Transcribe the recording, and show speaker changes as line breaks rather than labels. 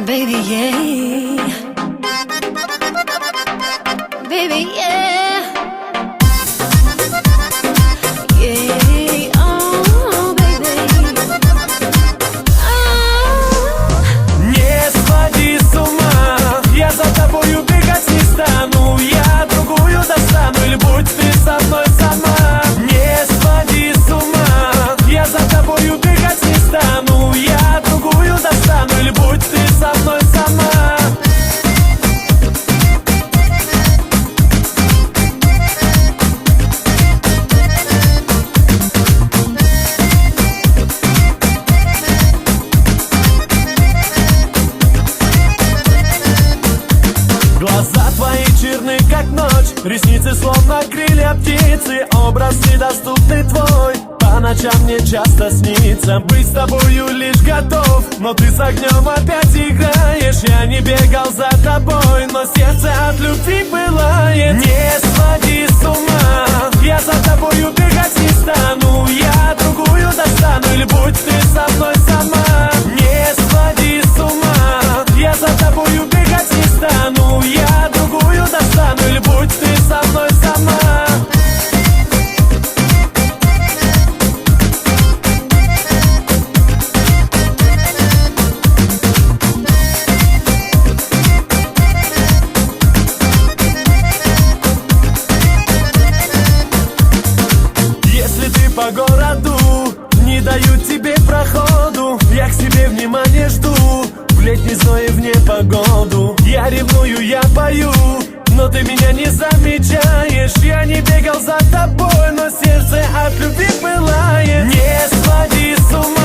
Baby, yeah. Baby, yeah. Yeah, oh, baby.
Не сходи с ума, я за тобою бегать не стану. Я другую достану, или будь ты со мной сама. Не сходи с ума, я за тобою бегать не стану. Я другую достану, или будь ты со мной сама. Глаза твои черны, как ночь, ресницы словно крылья птицы. Образ недоступный твой, по ночам мне часто снится. Быть с тобою лишь готов, но ты с огнем опять играешь. Я не бегал за тобой, но сердце от любви пылает. Не сходи с ума, я за тобою бегать не стану. Я другую достану, или будь ты со мной сама. Не сходи с ума, я за тобою бегать не стану. Я другую достану, или будь ты со мной сама. Если ты по городу, не дают тебе проходу, я к себе внимание жду, в летний зной и в непогоду. Я ревную, я пою, но ты меня не замечаешь. Я не бегал за тобой, но сердце от любви пылает. Не сходи с ума,